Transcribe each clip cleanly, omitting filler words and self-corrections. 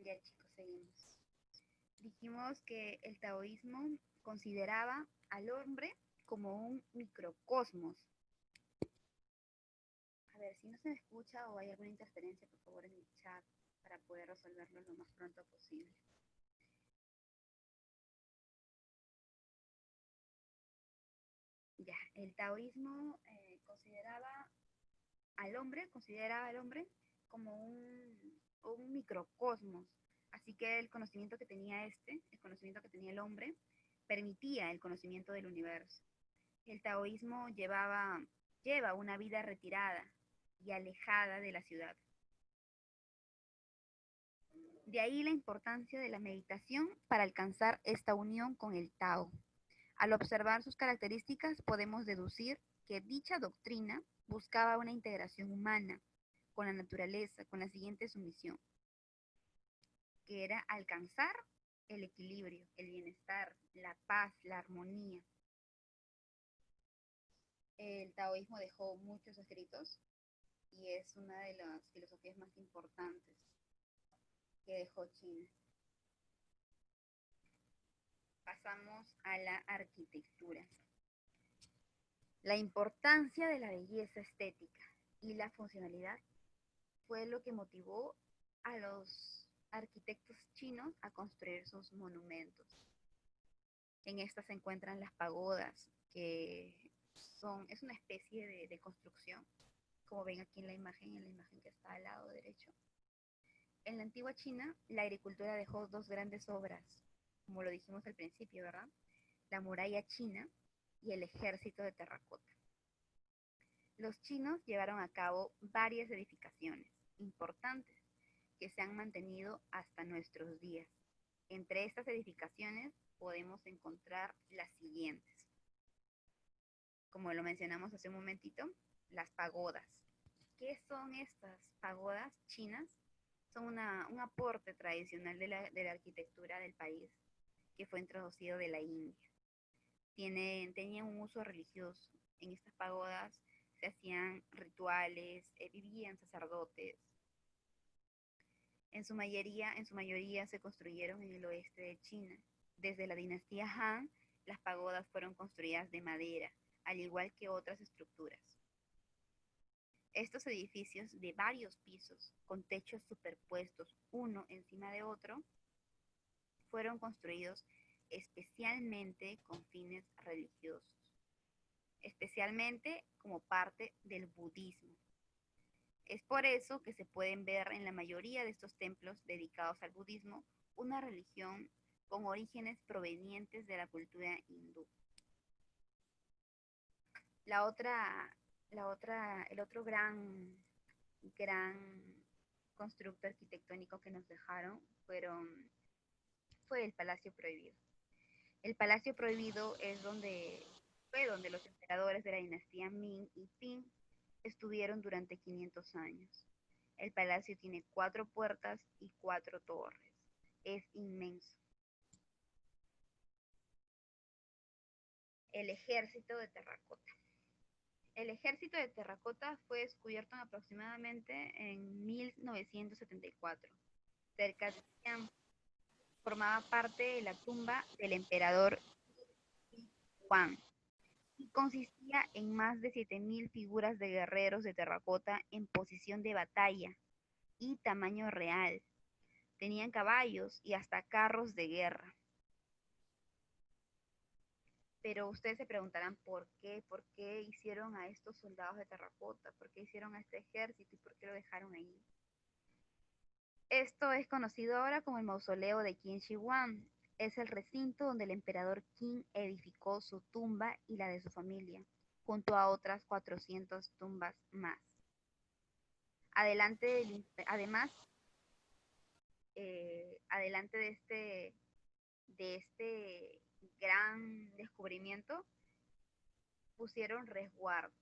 Ya chicos, seguimos. Dijimos que el taoísmo consideraba al hombre como un microcosmos. A ver, si no se me escucha o hay alguna interferencia, por favor, en el chat para poder resolverlo lo más pronto posible. Ya, el taoísmo consideraba al hombre como un microcosmos. Así que el conocimiento que tenía el conocimiento que tenía el hombre, permitía el conocimiento del universo. El taoísmo lleva una vida retirada y alejada de la ciudad. De ahí la importancia de la meditación para alcanzar esta unión con el Tao. Al observar sus características podemos deducir que dicha doctrina buscaba una integración humana con la naturaleza, con la siguiente sumisión, que era alcanzar el equilibrio, el bienestar, la paz, la armonía. El taoísmo dejó muchos escritos y es una de las filosofías más importantes que dejó China. Pasamos a la arquitectura. La importancia de la belleza estética y la funcionalidad fue lo que motivó a los arquitectos chinos a construir sus monumentos. En estas se encuentran las pagodas, que es una especie de construcción, como ven aquí en la imagen que está al lado derecho. En la antigua China, la agricultura dejó dos grandes obras, como lo dijimos al principio, ¿verdad? La muralla china y el ejército de terracota. Los chinos llevaron a cabo varias edificaciones importantes que se han mantenido hasta nuestros días. Entre estas edificaciones podemos encontrar las siguientes. Como lo mencionamos hace un momentito, las pagodas. ¿Qué son estas pagodas chinas? Son un aporte tradicional de la arquitectura del país que fue introducido de la India. Tenían un uso religioso. En estas pagodas se hacían rituales, vivían sacerdotes. En su mayoría se construyeron en el oeste de China. Desde la dinastía Han, las pagodas fueron construidas de madera, al igual que otras estructuras. Estos edificios de varios pisos, con techos superpuestos uno encima de otro, fueron construidos especialmente con fines religiosos, especialmente como parte del budismo. Es por eso que se pueden ver en la mayoría de estos templos dedicados al budismo una religión con orígenes provenientes de la cultura hindú. La otra, el otro gran constructo arquitectónico que nos dejaron fue el Palacio Prohibido. El Palacio Prohibido fue donde los emperadores de la dinastía Ming y Qing estuvieron durante 500 años. El palacio tiene 4 puertas y 4 torres. Es inmenso. El ejército de terracota. El ejército de terracota fue descubierto aproximadamente en 1974, cerca de Xi'an. Formaba parte de la tumba del emperador Huang y consistía en más de 7.000 figuras de guerreros de terracota en posición de batalla y tamaño real. Tenían caballos y hasta carros de guerra. Pero ustedes se preguntarán por qué hicieron a estos soldados de terracota, por qué hicieron a este ejército y por qué lo dejaron ahí. Esto es conocido ahora como el mausoleo de Qin Shi Huang. Es el recinto donde el emperador Qin edificó su tumba y la de su familia, junto a otras 400 tumbas más. Además, adelante de este gran descubrimiento, pusieron resguardos.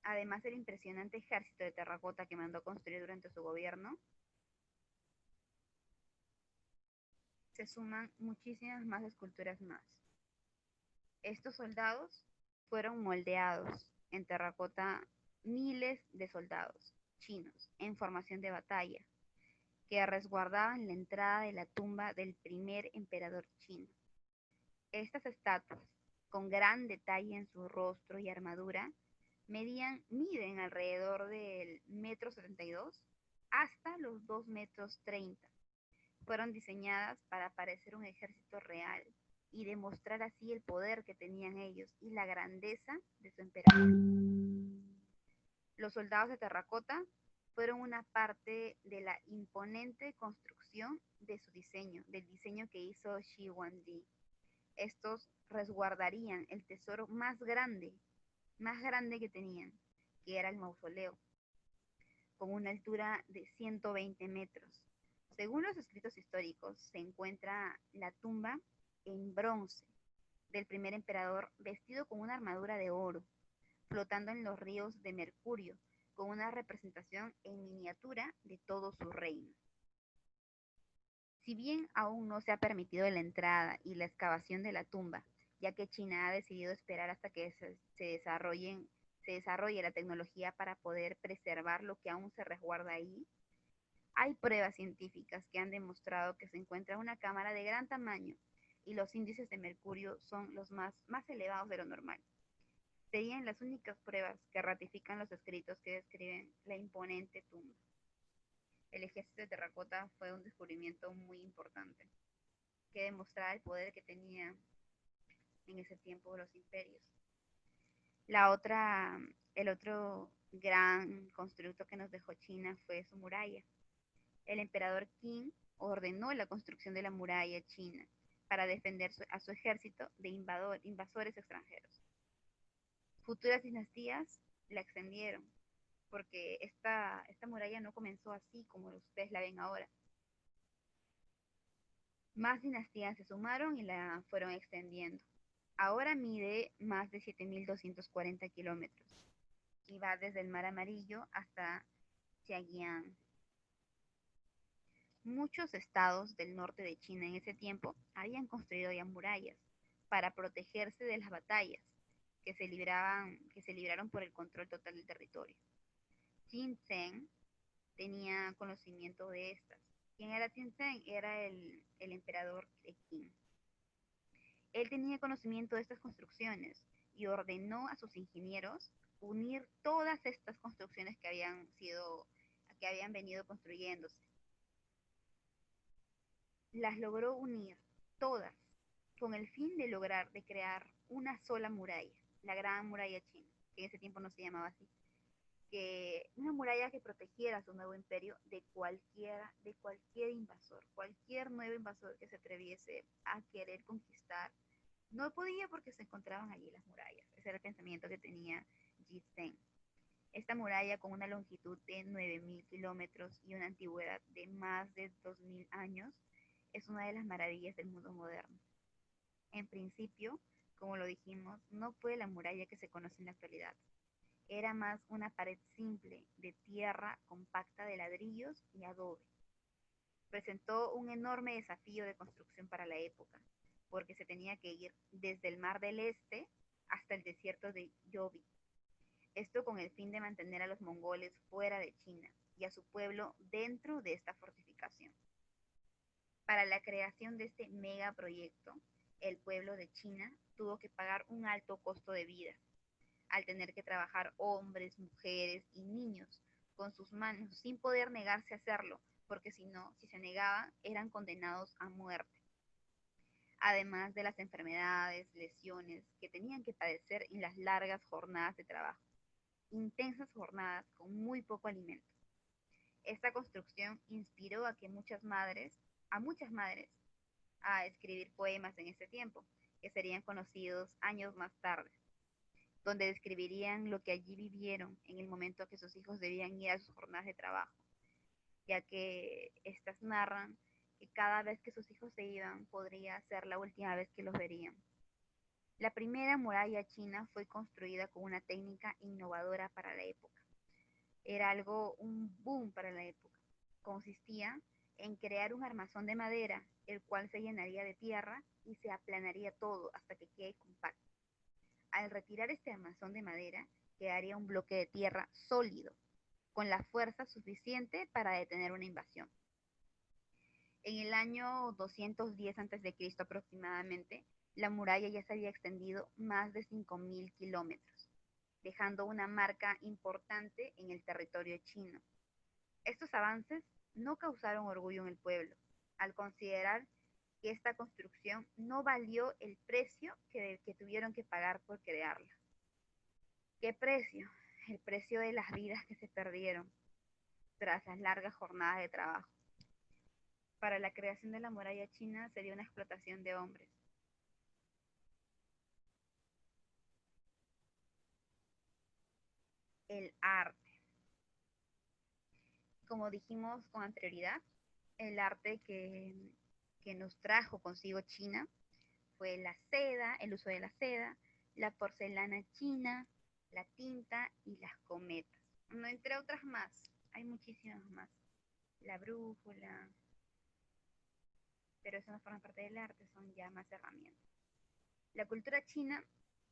Además del impresionante ejército de terracota que mandó construir durante su gobierno, se suman muchísimas más esculturas más. Estos soldados fueron moldeados en terracota, miles de soldados chinos en formación de batalla. que resguardaban la entrada de la tumba del primer emperador chino. Estas estatuas, con gran detalle en su rostro y armadura, miden alrededor del 1,72 m hasta los 2,30 m. Fueron diseñadas para parecer un ejército real y demostrar así el poder que tenían ellos y la grandeza de su emperador. Los soldados de terracota fueron una parte de la imponente construcción de su diseño, del diseño que hizo Shi Huangdi. Estos resguardarían el tesoro más grande que tenían, que era el mausoleo, con una altura de 120 metros. Según los escritos históricos, se encuentra la tumba en bronce del primer emperador vestido con una armadura de oro, flotando en los ríos de Mercurio, con una representación en miniatura de todo su reino. Si bien aún no se ha permitido la entrada y la excavación de la tumba, ya que China ha decidido esperar hasta que se desarrolle la tecnología para poder preservar lo que aún se resguarda ahí, hay pruebas científicas que han demostrado que se encuentra una cámara de gran tamaño y los índices de mercurio son los más elevados de lo normal. Serían las únicas pruebas que ratifican los escritos que describen la imponente tumba. El ejército de terracota fue un descubrimiento muy importante que demostraba el poder que tenían en ese tiempo los imperios. El otro gran constructo que nos dejó China fue su muralla. El emperador Qin ordenó la construcción de la muralla china para defender a su ejército de invasores extranjeros. Futuras dinastías la extendieron, porque esta muralla no comenzó así como ustedes la ven ahora. Más dinastías se sumaron y la fueron extendiendo. Ahora mide más de 7,240 kilómetros y va desde el Mar Amarillo hasta Xiagyang. Muchos estados del norte de China en ese tiempo habían construido ya murallas para protegerse de las batallas que se libraron por el control total del territorio. Qin Zheng tenía conocimiento de estas. ¿Quién era Qin Zheng? Era el emperador de Qin. Él tenía conocimiento de estas construcciones y ordenó a sus ingenieros unir todas estas construcciones que habían venido construyéndose. Las logró unir todas con el fin de crear una sola muralla, la Gran Muralla China, que en ese tiempo no se llamaba así, que una muralla que protegiera a su nuevo imperio de cualquier invasor, cualquier nuevo invasor que se atreviese a querer conquistar. No podía porque se encontraban allí las murallas. Ese era el pensamiento que tenía Ji Zheng. Esta muralla, con una longitud de 9,000 kilómetros y una antigüedad de más de 2,000 años, es una de las maravillas del mundo moderno. En principio, como lo dijimos, no fue la muralla que se conoce en la actualidad. Era más una pared simple de tierra compacta de ladrillos y adobe. Presentó un enorme desafío de construcción para la época, porque se tenía que ir desde el Mar del Este hasta el desierto de Gobi. Esto con el fin de mantener a los mongoles fuera de China y a su pueblo dentro de esta fortificación. Para la creación de este megaproyecto, el pueblo de China tuvo que pagar un alto costo de vida, al tener que trabajar hombres, mujeres y niños con sus manos, sin poder negarse a hacerlo, porque si se negaban, eran condenados a muerte. Además de las enfermedades, lesiones que tenían que padecer en las largas jornadas de trabajo, intensas jornadas con muy poco alimento. Esta construcción inspiró a muchas madres, a escribir poemas en ese tiempo, que serían conocidos años más tarde, donde describirían lo que allí vivieron en el momento que sus hijos debían ir a sus jornadas de trabajo, ya que estas narran que cada vez que sus hijos se iban podría ser la última vez que los verían. La primera muralla china fue construida con una técnica innovadora para la época. Era un boom para la época. Consistía en crear un armazón de madera, el cual se llenaría de tierra y se aplanaría todo hasta que quede compacto. Al retirar este armazón de madera, quedaría un bloque de tierra sólido, con la fuerza suficiente para detener una invasión. En el año 210 a.C. aproximadamente, la muralla ya se había extendido más de 5.000 kilómetros, dejando una marca importante en el territorio chino. Estos avances no causaron orgullo en el pueblo, al considerar que esta construcción no valió el precio que tuvieron que pagar por crearla. ¿Qué precio? El precio de las vidas que se perdieron tras las largas jornadas de trabajo. Para la creación de la muralla china sería una explotación de hombres. El arte. Como dijimos con anterioridad, el arte que nos trajo consigo China fue la seda, el uso de la seda, la porcelana china, la tinta y las cometas, no, entre otras más. Hay muchísimas más. La brújula, pero eso no forma parte del arte, son ya más herramientas. La cultura china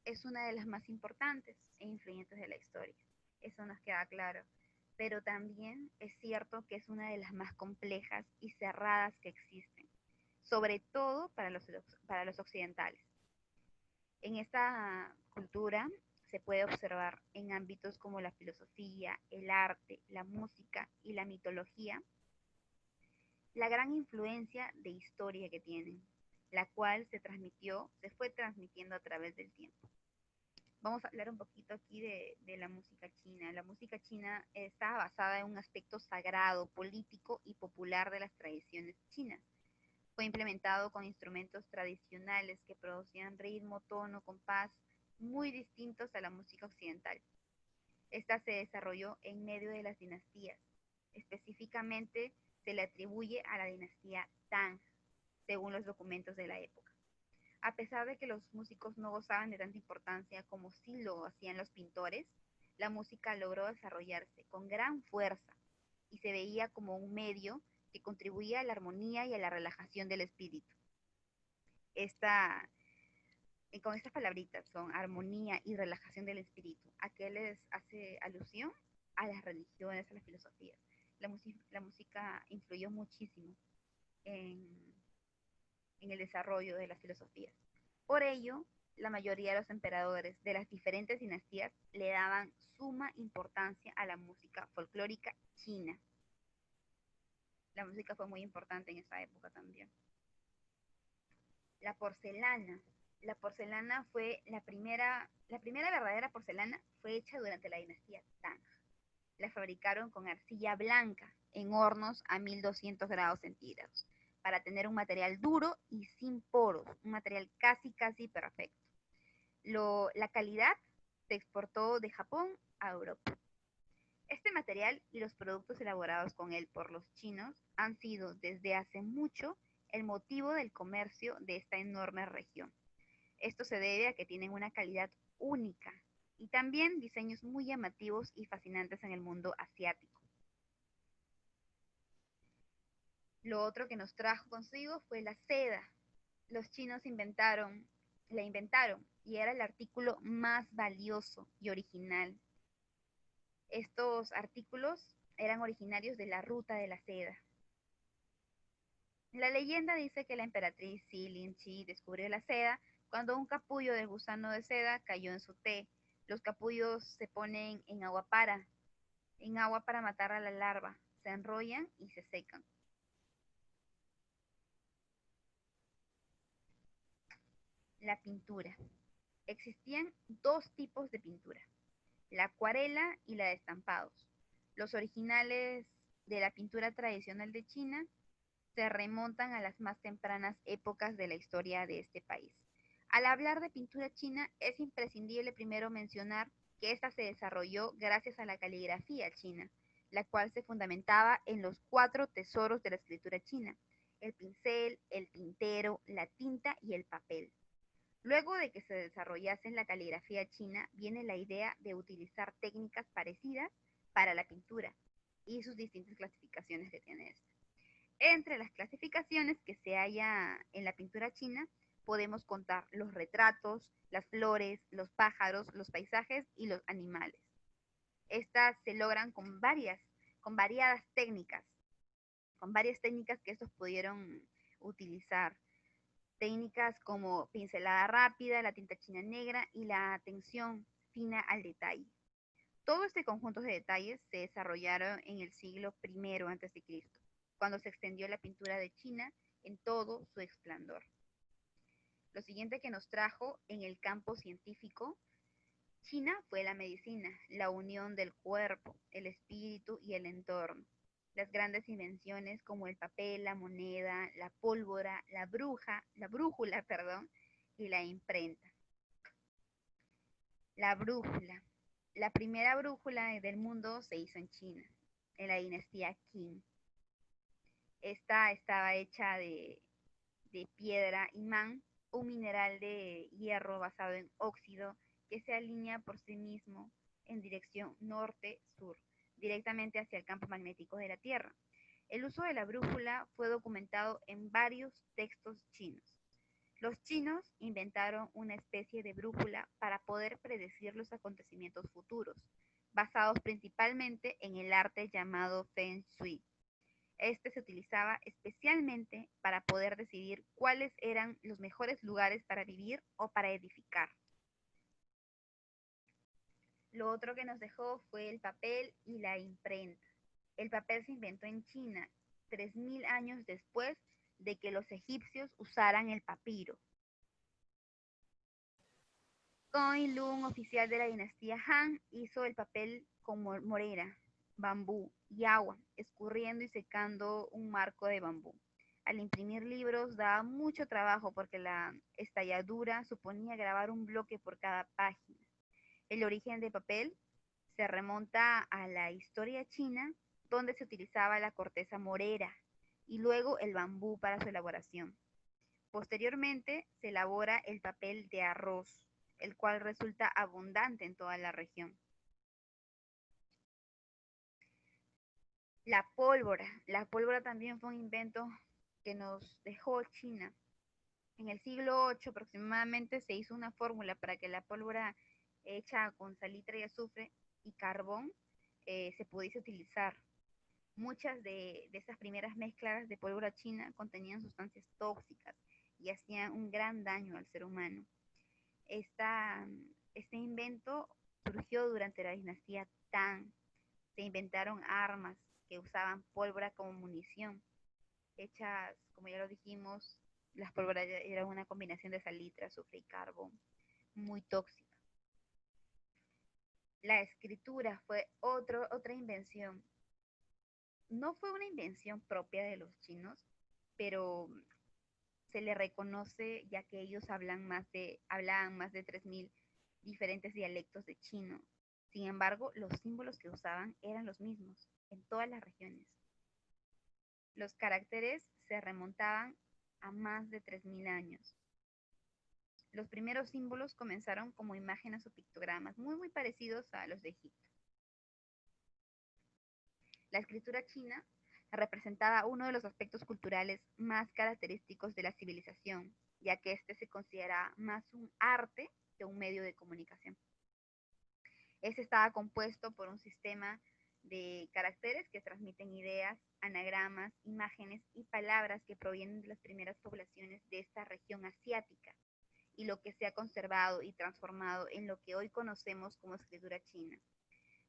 es una de las más importantes e influyentes de la historia, eso nos queda claro, pero también es cierto que es una de las más complejas y cerradas que existen, sobre todo para los occidentales. En esta cultura se puede observar en ámbitos como la filosofía, el arte, la música y la mitología, la gran influencia de historia que tienen, la cual se fue transmitiendo a través del tiempo. Vamos a hablar un poquito aquí de la música china. La música china está basada en un aspecto sagrado, político y popular de las tradiciones chinas. Fue implementado con instrumentos tradicionales que producían ritmo, tono, compás, muy distintos a la música occidental. Esta se desarrolló en medio de las dinastías. Específicamente se le atribuye a la dinastía Tang, según los documentos de la época. A pesar de que los músicos no gozaban de tanta importancia como sí lo hacían los pintores, la música logró desarrollarse con gran fuerza y se veía como un medio que contribuía a la armonía y a la relajación del espíritu. Esta, con estas palabritas son armonía y relajación del espíritu, ¿a qué les hace alusión? A las religiones, a las filosofías. La música influyó muchísimo en, en el desarrollo de las filosofías. Por ello, la mayoría de los emperadores de las diferentes dinastías le daban suma importancia a la música folclórica china. La música fue muy importante en esa época también. La porcelana. La porcelana fue la primera verdadera porcelana fue hecha durante la dinastía Tang. La fabricaron con arcilla blanca en hornos a 1200 grados centígrados para tener un material duro y sin poros, un material casi perfecto. La calidad se exportó de Japón a Europa. Este material y los productos elaborados con él por los chinos han sido desde hace mucho el motivo del comercio de esta enorme región. Esto se debe a que tienen una calidad única y también diseños muy llamativos y fascinantes en el mundo asiático. Lo otro que nos trajo consigo fue la seda. Los chinos la inventaron y era el artículo más valioso y original. Estos artículos eran originarios de la ruta de la seda. La leyenda dice que la emperatriz Lin Chi descubrió la seda cuando un capullo del gusano de seda cayó en su té. Los capullos se ponen en agua para matar a la larva, se enrollan y se secan. La pintura. Existían dos tipos de pintura, la acuarela y la de estampados. Los originales de la pintura tradicional de China se remontan a las más tempranas épocas de la historia de este país. Al hablar de pintura china, es imprescindible primero mencionar que esta se desarrolló gracias a la caligrafía china, la cual se fundamentaba en los cuatro tesoros de la escritura china: el pincel, el tintero, la tinta y el papel. Luego de que se desarrollase la caligrafía china, viene la idea de utilizar técnicas parecidas para la pintura y sus distintas clasificaciones que tiene esta. Entre las clasificaciones que se halla en la pintura china, podemos contar los retratos, las flores, los pájaros, los paisajes y los animales. Estas se logran con variadas técnicas con varias técnicas que estos pudieron utilizar. Técnicas como pincelada rápida, la tinta china negra y la atención fina al detalle. Todo este conjunto de detalles se desarrollaron en el siglo I a.C., cuando se extendió la pintura de China en todo su esplendor. Lo siguiente que nos trajo en el campo científico, China fue la medicina, la unión del cuerpo, el espíritu y el entorno. Las grandes invenciones como el papel, la moneda, la pólvora, la brújula, perdón, y la imprenta. La brújula. La primera brújula del mundo se hizo en China, en la dinastía Qin. Esta estaba hecha de piedra imán, un mineral de hierro basado en óxido que se alinea por sí mismo en dirección norte-sur, directamente hacia el campo magnético de la Tierra. El uso de la brújula fue documentado en varios textos chinos. Los chinos inventaron una especie de brújula para poder predecir los acontecimientos futuros, basados principalmente en el arte llamado Feng Shui. Este se utilizaba especialmente para poder decidir cuáles eran los mejores lugares para vivir o para edificar. Lo otro que nos dejó fue el papel y la imprenta. El papel se inventó en China 3000 años después de que los egipcios usaran el papiro. Conilun, oficial de la dinastía Han, hizo el papel con morera, bambú y agua, escurriendo y secando un marco de bambú. Al imprimir libros daba mucho trabajo porque la estalladura suponía grabar un bloque por cada página. El origen del papel se remonta a la historia china, donde se utilizaba la corteza morera y luego el bambú para su elaboración. Posteriormente se elabora el papel de arroz, el cual resulta abundante en toda la región. La pólvora. La pólvora también fue un invento que nos dejó China. En el siglo VIII aproximadamente se hizo una fórmula para que la pólvora hecha con salitre y azufre y carbón se pudiese utilizar. Muchas de estas primeras mezclas de pólvora china contenían sustancias tóxicas y hacían un gran daño al ser humano. Este invento surgió durante la dinastía Tang. Se inventaron armas que usaban pólvora como munición, hechas, como ya lo dijimos, las pólvoras eran una combinación de salitre, azufre y carbón, muy tóxica. La escritura fue otra invención. No fue una invención propia de los chinos, pero se le reconoce ya que ellos hablaban más de 3000 diferentes dialectos de chino. Sin embargo, los símbolos que usaban eran los mismos en todas las regiones. Los caracteres se remontaban a más de 3000 años. Los primeros símbolos comenzaron como imágenes o pictogramas muy parecidos a los de Egipto. La escritura china representaba uno de los aspectos culturales más característicos de la civilización, ya que este se considera más un arte que un medio de comunicación. Este estaba compuesto por un sistema de caracteres que transmiten ideas, anagramas, imágenes y palabras que provienen de las primeras poblaciones de esta región asiática y lo que se ha conservado y transformado en lo que hoy conocemos como escritura china.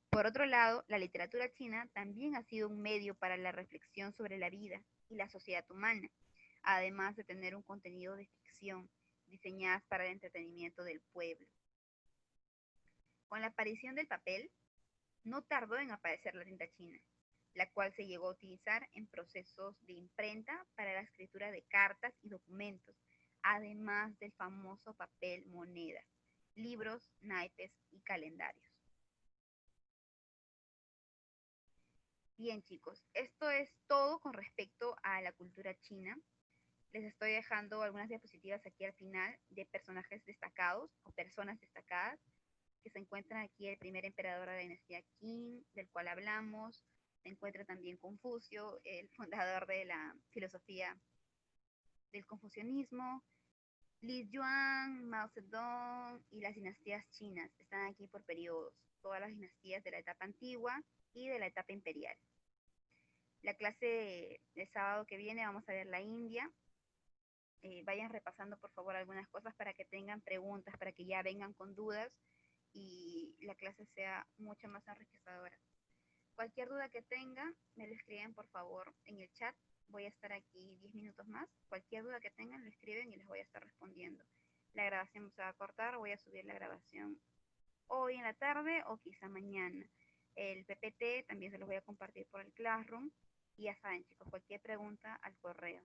Por otro lado, la literatura china también ha sido un medio para la reflexión sobre la vida y la sociedad humana, además de tener un contenido de ficción diseñadas para el entretenimiento del pueblo. Con la aparición del papel, no tardó en aparecer la tinta china, la cual se llegó a utilizar en procesos de imprenta para la escritura de cartas y documentos, además del famoso papel moneda, libros, naipes y calendarios. Bien, chicos, esto es todo con respecto a la cultura china. Les estoy dejando algunas diapositivas aquí al final de personajes destacados o personas destacadas que se encuentran aquí. El primer emperador de la dinastía Qin, del cual hablamos. Se encuentra también Confucio, el fundador de la filosofía del confucianismo. Li Yuan, Mao Zedong y las dinastías chinas están aquí por periodos. Todas las dinastías de la etapa antigua y de la etapa imperial. La clase del sábado que viene vamos a ver la India. Vayan repasando por favor algunas cosas para que tengan preguntas, para que ya vengan con dudas y la clase sea mucho más enriquecedora. Cualquier duda que tengan, me lo escriben por favor en el chat. Voy a estar aquí 10 minutos más. Cualquier duda que tengan, lo escriben y les voy a estar respondiendo. La grabación se va a cortar, voy a subir la grabación hoy en la tarde o quizá mañana. El PPT también se los voy a compartir por el Classroom. Y ya saben, chicos, cualquier pregunta al correo.